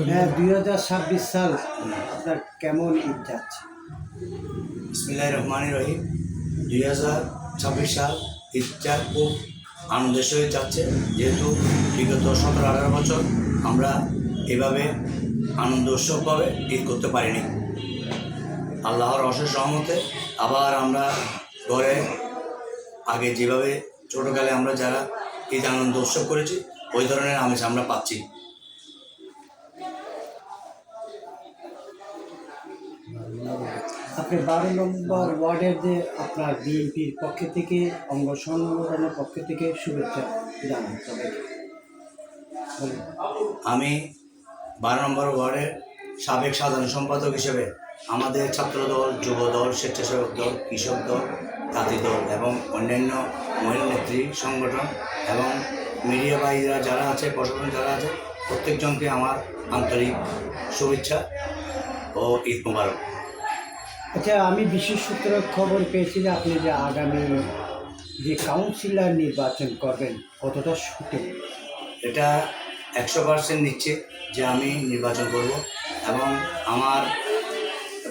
হ্যাঁ, 2026 সাল আপনার কেমন ঈদ যাচ্ছে? বিসমিল্লাহির রহমানির রহিম। 2026 সাল ঈদটা খুব আনন্দের সহিত যাচ্ছে, যেহেতু বিগত 17-18 বছর আমরা এভাবে আনন্দ উৎসবভাবে ঈদ করতে পারিনি। আল্লাহর অশেষ রহমতে আবার আমরা ঘরে আগে যেভাবে ছোটোকালে আমরা যারা ঈদ আনন্দ উৎসব করেছি ওই ধরনের আমেজ আমরা পাচ্ছি। আপনি 12 নম্বর ওয়ার্ডের যে আপনার বিএনপির পক্ষ থেকে অঙ্গ সংগঠনের পক্ষ থেকে শুভেচ্ছা জানান সবাইকে। বলুন। আমি 12 নম্বর ওয়ার্ডের সাবেক সাধারণ সম্পাদক হিসেবে আমাদের ছাত্রদল, যুবদল, স্বেচ্ছাসেবক দল, কৃষক দল, তাঁতি দল এবং অন্যান্য মহিলা নেত্রী সংগঠন এবং মিডিয়া ভাইরা যারা আছে, প্রশাসন যারা আছে, প্রত্যেকজনকে আমার আন্তরিক শুভেচ্ছা ও ঈদ মোবারক। আচ্ছা, আমি বিশেষ সূত্রে খবর পেয়েছি যে আপনি যে আগামী যে কাউন্সিলর নির্বাচন করবেন কতটা সঠিক? এটা 100% নিচ্ছে যে আমি নির্বাচন করব এবং আমার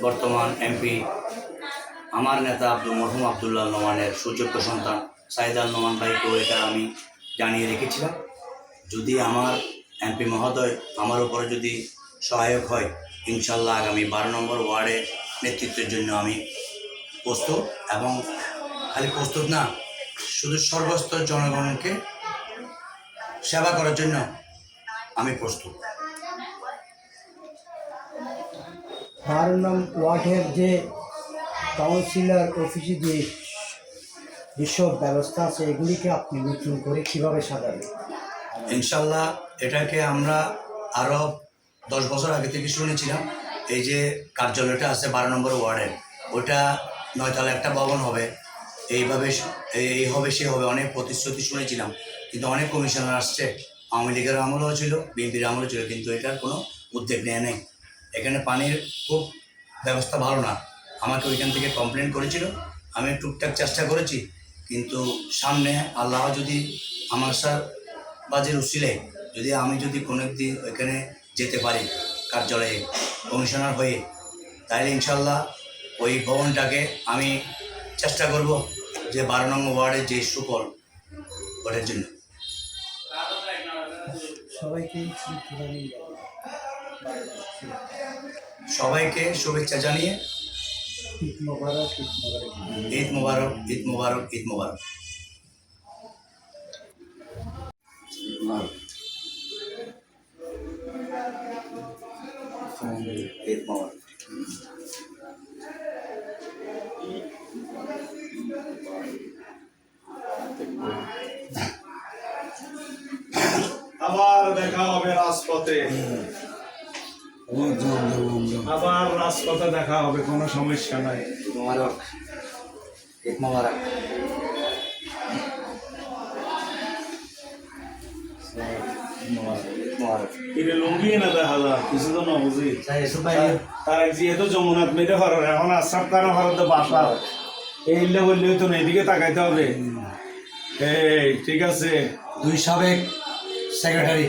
বর্তমান এমপি আমার নেতা মরহুম আবদুল্লাহ নোমানের সুযোগ্য সন্তান সাইদাল নোমান ভাইকেও এটা আমি জানিয়ে রেখেছিলাম। যদি আমার এমপি মহোদয় আমার উপরে যদি সহায়ক হয়, ইনশাল্লাহ আগামী 12 নম্বর ওয়ার্ডে নেতৃত্বের জন্য আমি প্রস্তুত, এবং খালি প্রস্তুত না, শুধু সর্বস্তর জনগণকে সেবা করার জন্য আমি প্রস্তুত। 12 নম্বর ওয়ার্ডের যে কাউন্সিলর অফিসে যে যেসব ব্যবস্থা আছে এগুলিকে আপনি নতুন করে কীভাবে সাজাবেন? ইনশাল্লাহ এটাকে আমরা আরও 10 বছর আগে থেকে শুনেছিলাম। এই যে কার্যালয়টা আছে 12 নম্বর ওয়ার্ডের, ওটা 9 তলা একটা ভবন হবে, এইভাবে এই হবে সে হবে, অনেক প্রতিশ্রুতি শুনেছিলাম। কিন্তু অনেক কমিশনার আসছে, আওয়ামী লীগের আমলও ছিল, বিএনপির আমলও ছিল, কিন্তু এটার কোনো উদ্যোগ নেয় নেই। এখানে পানির খুব ব্যবস্থা ভালো না। আমাকে ওইখান থেকে কমপ্লেন করেছিল, আমি টুকটাক চেষ্টা করেছি, কিন্তু সামনে আল্লাহ যদি আমার বাজের উচিলে আমি যদি কোনো একদিন ওইখানে যেতে পারি কার্যালয়ে কমিশনার হয়ে, তাহলে ইনশাল্লাহ ওই ভবনটাকে আমি চেষ্টা করব যে 12 নম্বর ওয়ার্ডের যে সুফল ওটার জন্য। সবাইকে শুভেচ্ছা জানিয়ে ঈদ মোবারক, ঈদ মোবারক, ঈদ মোবারক, ঈদ মোবারক। ঈদ মোবারক। আবার দেখা হবে রাজপথে, আবার রাজপথে দেখা হবে, কোনো সমস্যা নাই। ঈদ মোবারক, ঈদ মোবারক। এটা লুঙ্গি না দেখা যায় কিছু তো না বুঝি তার যেহেতু যমুনাথ মেরে হরর এখন আসাম কারণ হরদ বাসা এইলে বললে তো এদিকে তাকাইতে হবে। এই ঠিক আছে, দুই সাবেক সেক্রেটারি,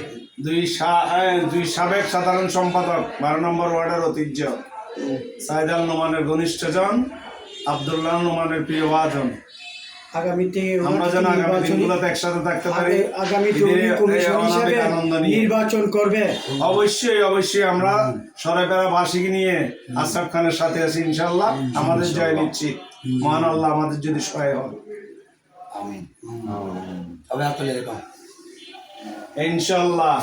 দুই সাবেক সাধারণ সম্পাদক 12 নম্বর ওয়ার্ডের ঐতিহ্য সাইদাল নোমানের ঘনিষ্ঠজন, আবদুল্লাহ নোমানের প্রিয় ভাজন। আগামীতে আমরা যেন আগামী দিনগুলোতে একসাথে থাকতে পারি, আগামী নির্বাচন করবে। অবশ্যই অবশ্যই আমরা সরাইপাড়াবাসীকে নিয়ে আশরাফ খানের সাথে আছি ইনশাল্লাহ। আমাদের জয় নিচ্ছি, মহান আল্লাহ আমাদের যদি সহায় হন। আমিন। তবে আপনাদের এরকম ইনশাল্লাহ।